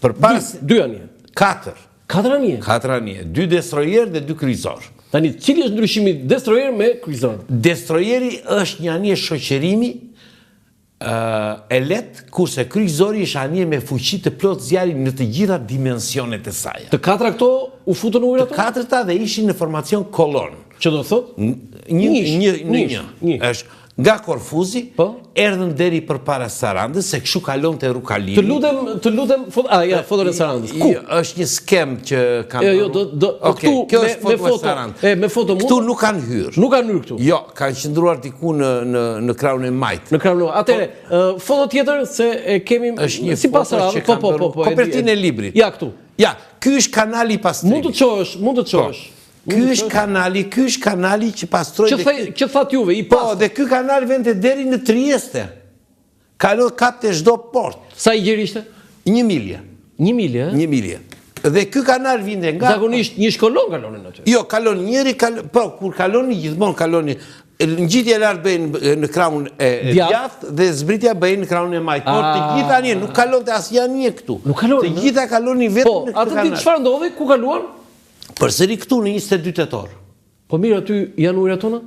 Dy anje. 4. 4 anje. 4 anje. 2 destroyer dhe 2 kryqëzor. Tani, cili është ndryshimi destroyer me kryqëzor? Destroyeri është një anije shoqërimi e lehtë, kurse kryqëzori është anije me fuqi të plot zjarri në të gjitha dimensionet e saj. Të 4 këto u futën ujë ato? Të 4 dhe ishin në formacion kolon. Që do thot? Një. Është nga Korfuzi, erdhën deri përpara Sarandës, se kështu kalon te Rukaliu. Të lutem, foton e Sarandës. Ku? Është një skem që kanë. Kjo është foto e Sarandës. Me foto mund. Këtu nuk kanë hyrë. Nuk kanë hyrë këtu. Jo, kanë qëndruar diku në krahun e Majt. Në krahun e. Atëre, foto tjetër se e kemi sipas Sarandës. Po. Kopertinë e librit. Ja këtu. Ja, ky është kanali i pastrimit. Mund të çosh. Ky është kanali që pastroi. Që thatë juve, i pas. Po, dhe ky kanal vente deri në Trieste. Kalon kapte çdo port. Sa i gjerë ishte? 1 milje. 1 milje, 1 milje. Dhe ky kanal vinte nga zakonisht një shkollon kalonin aty. Jo, kalon njëri, po kur kaloni gjithmonë kaloni ngjitja e lartë bëjnë në krahun e djathtë dhe zbritja bëjnë në krahun e Majt. Por të gjitha anije nuk kalonte asnjë anije këtu. Të gjitha kalonin vetëm në kanal. Po, atë çfarë ndodhi? Ku kaluan? Përsëri këtu në 22 tetor. Po mirë, aty janë ujërat tona?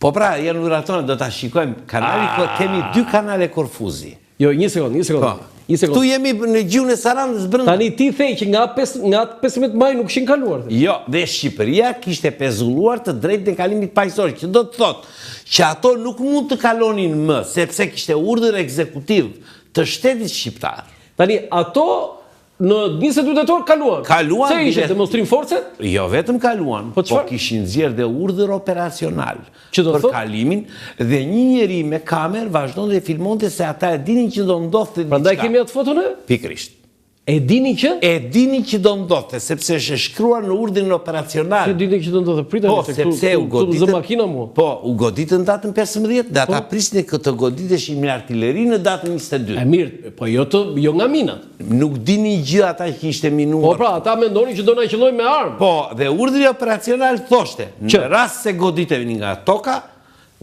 Po pra, janë ujërat tona, do ta shikojmë. Kemi 2 kanale Korfuzi. Jo, një sekond. Këtu jemi në gjuhën e Sarandës brenda. Tani ti the që nga 15 maj nuk kishin kaluar. Jo, dhe Shqipëria kishte pezulluar të drejtën e kalimit paqësor, që do të thotë që ato nuk mund të kalonin më, sepse kishte urdhër ekzekutiv të shtetit shqiptar. Tani ato në 22 tetor kaluan. Se ishte demonstrim force? Jo, vetëm kaluan, po kishin nxjerrë dhe urdhër operacional për kalimin, dhe një njeri me kamerë vazhdonte dhe filmonte se ata e dinin që do ndodhte diçka. Prandaj kemi atë foton e? Pikërisht. E dini që? E dini që do ndodhte, sepse është shkruar në urdhrin operacional. E dini që do ndodhte, pritani. Po, sepse u goditën datën 15 dhe ata prisnin këtë goditeshin me artilleri në datën 22. E mirë, po jo nga minat. Nuk dini gjë ata që ishte minuar. Po pra, ata mendonin që do na qellojnë me armë. Po, dhe urdhri operacional thoshte, në rast se goditemi nga toka,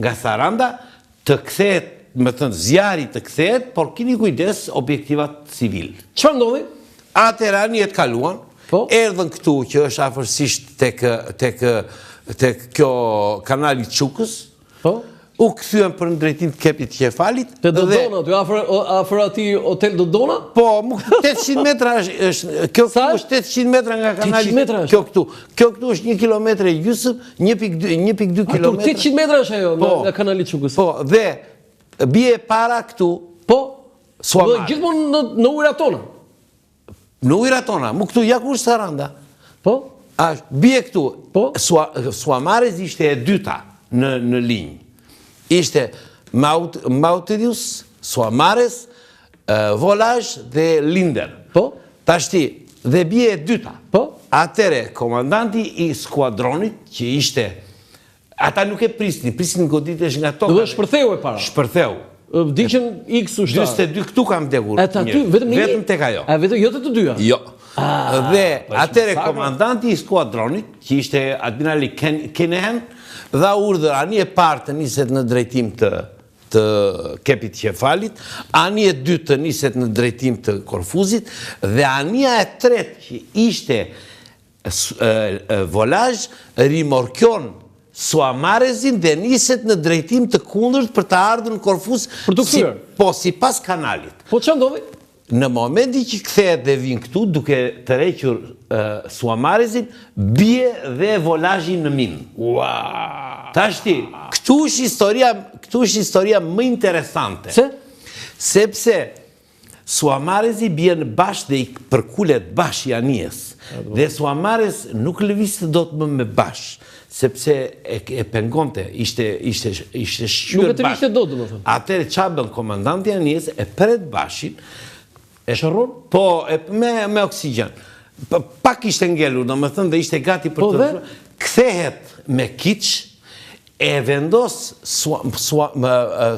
nga Saranda, të kthehet, më thënë, zjarri të kthehet, por keni kujdes objektivat civil. Çfarë ndodhi? Atëherë anijet kaluan, erdhën këtu që është afërsisht tek kjo kanali Çukës. U kthyen për në drejtim të Kepit Qefalit. Te Dodona, aty afër atij Hotel Dodona? Po, 800 metra është, kjo është 800 metra nga kanali. Kjo këtu është 1 kilometër e gjysmë, 1.2 kilometra. 800 metra është ajo nga kanali Çukës. Po, dhe bie para këtu. Po, Suamare. Gjithmonë në ujërat tona. Në ujërat tona, mu këtu ja ku është Saranda. Po? Bie këtu. Po? Suamares ishte e dyta në linjë. Ishte Mautidius, Suamares, Volazh dhe Linder. Po? Tashti, dhe bie e dyta. Po? Atere, komandanti i skuadronit, që ishte, ata nuk e prisnin goditesh nga toka. Dhe shpërtheu e para. Shpërtheu. Diqen X ushtar. 22 këtu kam vdekur. Vetëm tek ajo. Vetëm jo të dyja. Jo. Dhe atere komandanti i skuadronit, që ishte admirali Kenehan, dha urdhër anije parë të niset në drejtim të Kepit Qefalit, anije dytë të niset në drejtim të Korfuzit, dhe anija e tretë që ishte Volazh rimorkion Suamarezin dhe niset në drejtim të kundërt për të ardhur në Korfuz. Për të kthyer. Po, sipas kanalit. Po çfarë ndodhi? Në momenti që kthehet dhe vin këtu, duke tërhequr Suamarezin, bie dhe Volazhi në minë. Tashti, këtu është historia më interesante. Se? Sepse Suamarezi bie në bash dhe i përkulet bash i anijes. Dhe Suamarez nuk lëvizte dot më me bash, sepse e pengonte, ishte shqyr bash. Nuk e të vishte dot, domethënë. Atëherë çfarë bën komandanti i anijes, e pret bashin. E shërron? Po, me oksigjen. Pak ishte ngelur, domethënë, dhe ishte gati për të kthehet me kiç, e vendos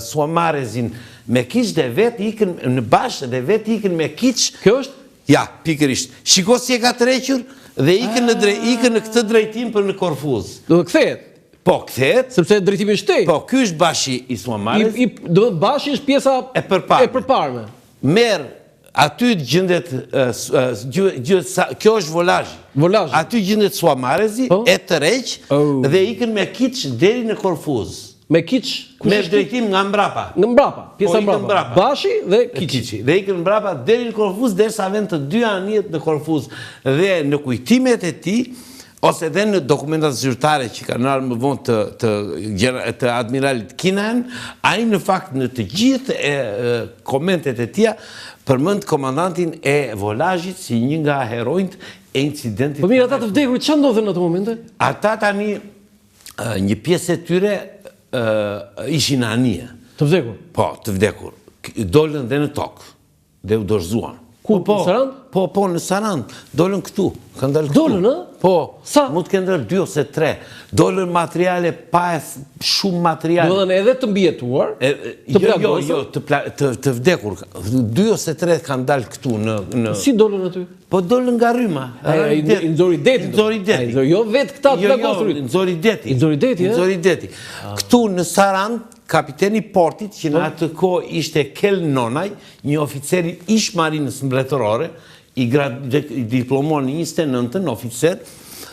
Suamarezin me kiç dhe vetë ikën në bash dhe vetë ikën me kiç. Kjo është? Ja, pikërisht. Shiko si e ka tërhequr dhe ikën në këtë drejtim për në Korfuz. Do të kthehet. Po, kthehet. Sepse drejtimi është shtej. Po, ky është bashi i Suamarez. Do të bashi është pjesa e përparme. përparme. Merr Aty gjendet, kjo është volazhi. Aty gjendet Suamarezi, e tërheq dhe ikën me kiç deri në Korfuz. Me kiç? Me drejtim nga mbrapa. Nga mbrapa, pjesa mbrapa. Bashi dhe kiçi. Dhe ikën mbrapa deri në Korfuz, derisa vend të dy anijet në Korfuz. Dhe në kujtimet e tij, ose edhe në dokumentat zyrtare që kanë ardhur më vonë të admiralit Kinahan, ai në fakt në të gjithë komentet e tija përmend komandantin e volazhit si një nga heronjt e incidentit. Po mirë, ata të vdekurit çfarë ndodhen në ato momente? Ata tani një pjesë e tyre ishin anije. Të vdekur? Po, të vdekur. Dolën dhe në tokë dhe u dorëzuan. Ku, në Sarand? Po, në Sarand. Dolën këtu. Kanë dalë këtu. Dolën, ë? Po. Sa? Mund të kenë ndër 2 ose 3. Dolën materiale pa shumë materiale. Do dhe edhe të mbijetuar, të plagosur? Jo, të vdekur. 2 ose 3 kanë dalë këtu në... Si dolën aty? Po dolën nga rryma. I nxori deti. Jo vetë këta të plagosurit. Jo, nxori deti. I nxori deti, e? Nxori deti. Këtu në Sarand, kapiteni portit, që në atë kohë ishte Kel Nonaj, një oficeri ish marinës mbretërore, i diplomuar në 29-ën oficer,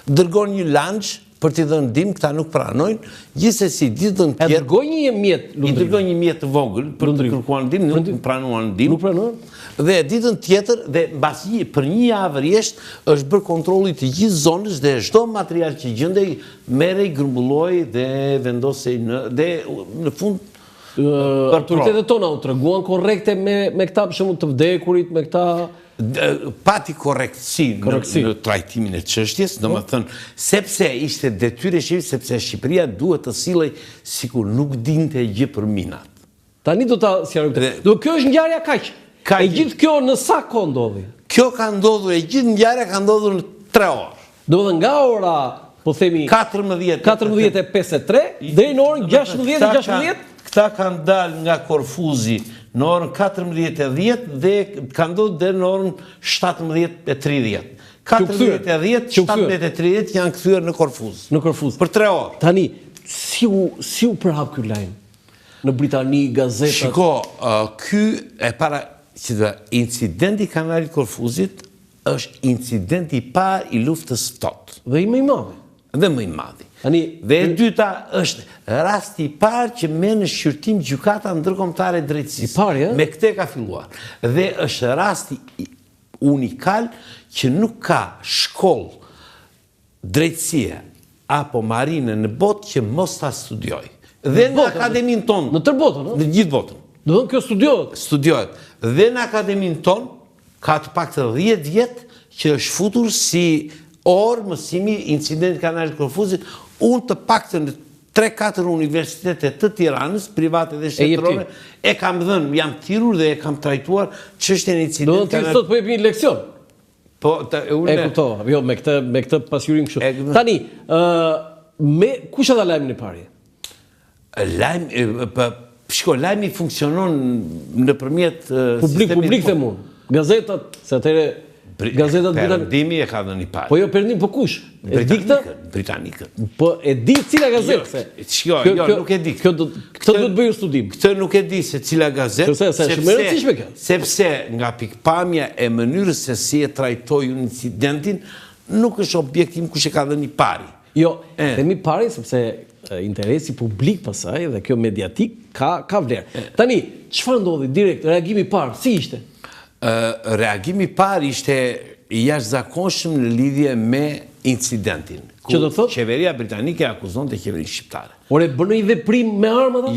dërgon një lanç për t'i dhënë ndihmë, këta nuk pranojnë, gjithsesi ditën tjetër. E dërgoi një mjet lundrim. I dërgoi një mjet të vogël për të kërkuar ndihmë, nuk pranuan ndihmë. Nuk pranuan? Dhe ditën tjetër, dhe mbasi për një javë rresht, është bërë kontrolli të gjithë zonës dhe çdo material që gjendej merrej, grumbulloi dhe vendosej në fund. Autoritetet tona u treguan korrekte me këta, për shembull, të vdekurit, me këta... Pati korrektësi në trajtimin e çështjes, domethënë sepse ishte detyrë e shqiptarit, sepse Shqipëria duhet të sillej sikur nuk dinte gjë për minat. Tani do ta sqarojmë. Do kjo është ngjarja kaq. E gjithë kjo në sa kohë ndodhi? Kjo ka ndodhur, e gjithë ngjarja ka ndodhur në 3 orë. Domethënë nga ora, po themi 14:53 deri në orën 16:16. Këta kanë dalë nga Korfuzi në orën 14:10 dhe kanë ndodhur deri në orën 17:30. 14:10, 17:30 janë kthyer në Korfuz. Në Korfuz. Për 3 orë. Tani, si u përhap ky lajm? Në Britani, gazetat... Shiko, ky e para... Incidenti i kanalit Korfuzit është incidenti i parë i luftës ftohtë. Dhe i më i madh. Dhe më i madh. Dhe e dyta është rasti i parë që merr në shqyrtim gjykata ndërkombëtare drejtësisë. I parë, me këtë ka filluar. Dhe është rasti unikal që nuk ka shkollë drejtësie apo marine në botë që mos ta studiojë. Dhe në akademinë tonë. Në tërë botën, në gjithë botën. Do të thonë kjo studiohet. Studiohet. Dhe në akademinë tonë ka të paktën 10 vjet që është futur si orë mësimi incidenti kanalit Korfuzit. Unë të paktën në 3-4 universitete të Tiranës, private dhe shtetërore, e kam dhënë, jam thirrur dhe e kam trajtuar çështjen e incidentit. Do të thotë po jepni një leksion. Po, e kuptova. Jo, me këtë pasqyrim kështu. Tani, kush e dha lajmin e parë? Lajmi funksionon nëpërmjet publik them unë. Gazetat, se atëre gazetat Perëndimi e ka dhënë parë. Po jo Perëndim, po kush? E di këtë? Britanikët. Po e di cila gazetë? Jo, nuk e di. Këtë duhet bëjë studim. Këtë nuk e di se cila gazetë. Sepse nga pikpamja e mënyrës se si e trajtoi incidentin, nuk është objektim kush e ka dhënë parë. Jo, themi parë sepse interesi publik pasaj dhe kjo mediatik ka vlerë. Tani, çfarë ndodhi direkt, reagimi parë, si ishte? Reagimi parë ishte i jashtëzakonshëm në lidhje me incidentin. Që do thotë? Qeveria britanike akuzonte qeverinë shqiptare. Ore, bën një veprim me armë ata?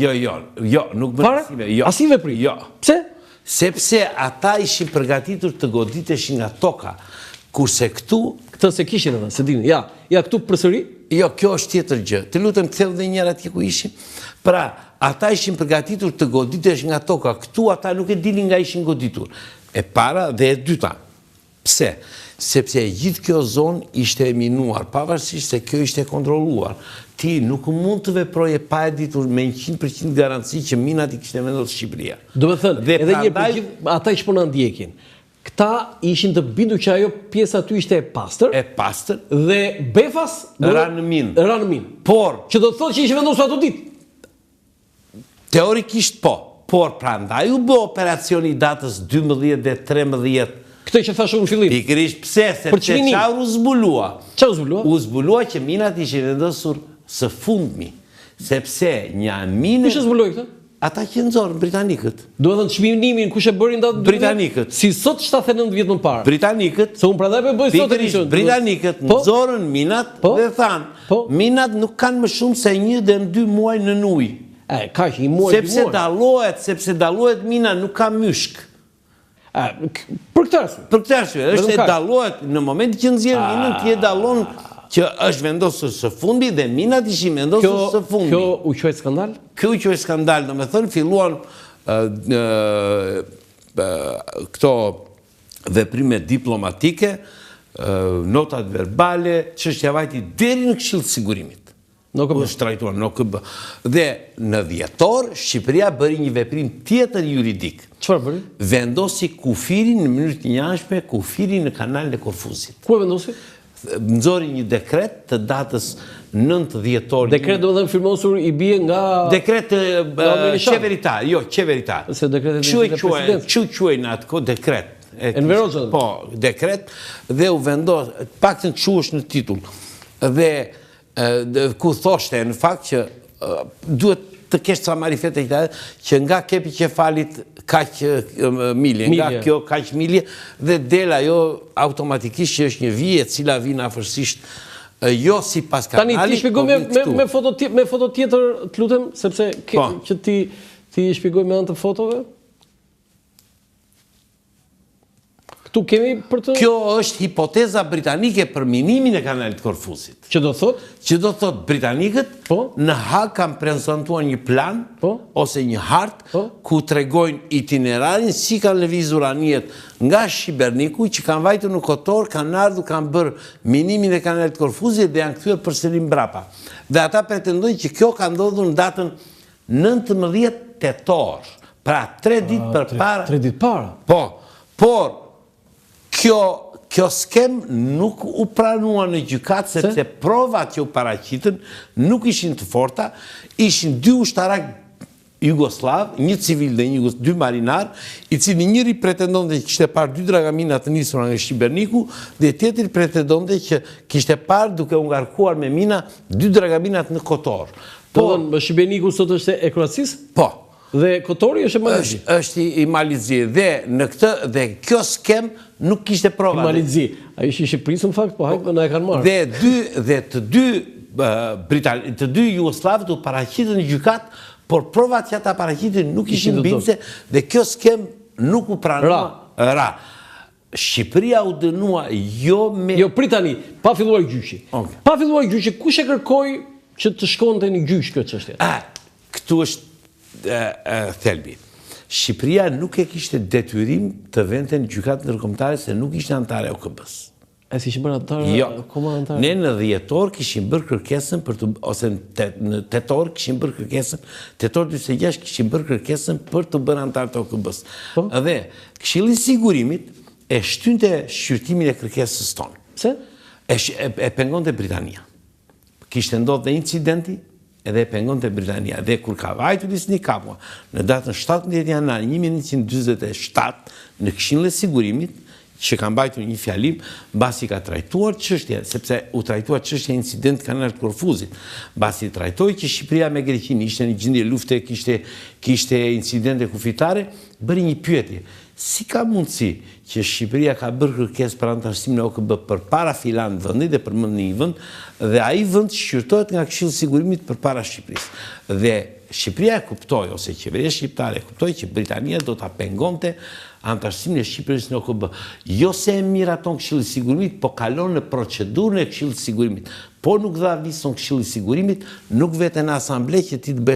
Jo, nuk bën asnjë. Asnjë veprim? Jo. Pse? Sepse ata ishin përgatitur të goditeshin nga toka. Kurse këtu... Këtë se kishin edhe, se dini. Ja, këtu përsëri? Jo, kjo është tjetër gjë. Të lutem ktheu dhe njëra atje ku ishim. Pra, ata ishin përgatitur të goditesh nga toka. Këtu ata nuk e dinin nga ishin goditur. E para dhe e dyta. Pse? Sepse gjithë kjo zonë ishte e minuar, pavarësisht se kjo ishte kontrolluar. Ti nuk mund të veproje pa e ditur me 100% garanci që minat i kishte vendosur Shqipëria. Do të thënë, edhe një përgjith, ata që po na ndjekin. Këta ishin të bindur që ajo pjesa aty ishte e pastër. E pastër. Dhe befas ranë në minë. Por, që do të thotë që ishte vendosur ato ditë. Teorikisht po. por prandaj u bë operacioni i datës 12 dhe 13. Këtë që thashë në fillim. Pikërisht pse, sepse çfarë u zbulua? Çfarë u zbulua? U zbulua që minat ishin vendosur së fundmi, sepse një minë... Kush e zbuloi këtë? Ata që nxorën britanikët. Duhet të thënë çmimimin kush e bëri ndatë britanikët. Si sot 79 vjet më parë. Britanikët. Se unë prandaj po bëj sot edicion. Britanikët nxorën minat dhe thanë, minat nuk kanë më shumë se 1 dhe 2 muaj në ujë. Kaq, 1 muaj. Sepse dallohet mina nuk ka myshk. Për këtë arsye. Për këtë arsye, është e dallohet në momentin që nxjerr minën, ti e dallon që është vendosur së fundi dhe minat ishin vendosur së fundi. Kjo u quajt skandal? Kjo u quajt skandal, domethënë filluan këto veprime diplomatike, notat verbale, çështja vajti deri në Këshillin e Sigurimit. Është trajtuar në OKB. Dhe në dhjetor, Shqipëria bëri një veprim tjetër juridik. Çfarë bëri? Vendosi kufirin në mënyrë të njëanshme, kufirin në kanalin e Korfuzit. Ku e vendosi? Nxori një dekret të datës 9 dhjetor. Dekret do të thënë firmosur i bie nga... Dekret qeveritar, jo, qeveritar. Se dekret e president. Që quajnë atë ko dekret. Enver Hoxha. Po, dekret, dhe u vendos, paktën kështu është në titull. Dhe ku thoshte në fakt që duhet të kesh ca marifete që nga kepi qefalit kaq milje, nga kjo kaq milje, dhe del ajo automatikisht që është një vije cila vjen afërsisht jo sipas kanalit. Tani ti shpjegoj me foto tjetër, të lutem, sepse që ti shpjegoj me anë të fotove. Kjo është hipoteza britanike për minimin e kanalit Korfuzit. Që do thot? Që do thot britanikët në Hag kanë prezantuar një plan ose një hartë ku tregojnë itinerarin si kanë lëvizur anijet nga Shqiberniku që kanë vajtur në Kotor, kanë ardhur, kanë bërë minimin e kanalit Korfuzit dhe janë kthyer përsëri mbrapa. Dhe ata pretendojnë që kjo ka ndodhur në datën 19 tetor. Pra 3 ditë përpara. 3 ditë para. Po, por kjo skem nuk u pranua në gjykat, sepse provat që u paraqitën nuk ishin të forta, ishin 2 ushtarak Jugoslav, një civil dhe 2 marinar, i cili njëri pretendonte që kishte parë 2 dragamina të nisura nga Shqiberniku, dhe tjetri pretendonte që kishte parë duke u ngarkuar me mina 2 dragaminat në Kotor. Po, Shqiberniku sot është e Kroacisë? Po. Dhe Kotori është e Malizzi? Është i Malizzi. Dhe kjo skem nuk kishte prova. I Malizzi. A ishte i Shqipërisë në fakt, po hajtë në e kanë marrë. Dhe të dy Jugoslavët u paraqitën në gjykat, por provat që ata paraqitën nuk ishin bindse dhe kjo skem nuk u pranua. Ra. Shqipëria u dënua jo me... Jo, pritani, pa filluar gjyqi. Pa filluar gjyqi, kush e kërkoi që të shkonte në gjyq këtë çështje? Këtu është thelbi. Shqipëria nuk e kishte detyrim të vente në gjykat ndërkombëtare se nuk ishte antare e OKB-s. Si ishte bërë antare? Jo. Ne në dhjetor kishim bërë kërkesën ose në tetor kishim bërë kërkesën, tetor 26 kishim bërë kërkesën për të bërë antare të OKB-s. Dhe Këshilli i Sigurimit e shtynte shqyrtimin e kërkesës tonë. Pse? E pengonte Britania. Kishte ndodhur dhe incidenti edhe e pengonte Britania. Dhe kur ka vajtur Lisni Kapua në datën 17 janar 1947 në Këshillin e Sigurimit, që ka mbajtur një fjalim, mbasi ka trajtuar çështja, sepse u trajtua çështja incident kanalit Korfuzit, mbasi trajtoi që Shqipëria me Greqinë ishte në gjendje lufte, kishte incidente kufitare, bëri një pyetje. Si ka mundësi që Shqipëria ka bërë kërkesë për antarësimin e OKB përpara filan vendit dhe përmend një vend, dhe ai vend shqyrtohet nga Këshilli i Sigurimit përpara Shqipërisë. Dhe Shqipëria e kuptoi, ose qeveria shqiptare e kuptoi që Britania do ta pengonte antarësimin e Shqipërisë në OKB. Jo se e miraton Këshilli i Sigurimit, po kalon në procedurën e Këshillit të Sigurimit. Po nuk dha vizën Këshillit të Sigurimit, nuk vete në asamble që ti të bësh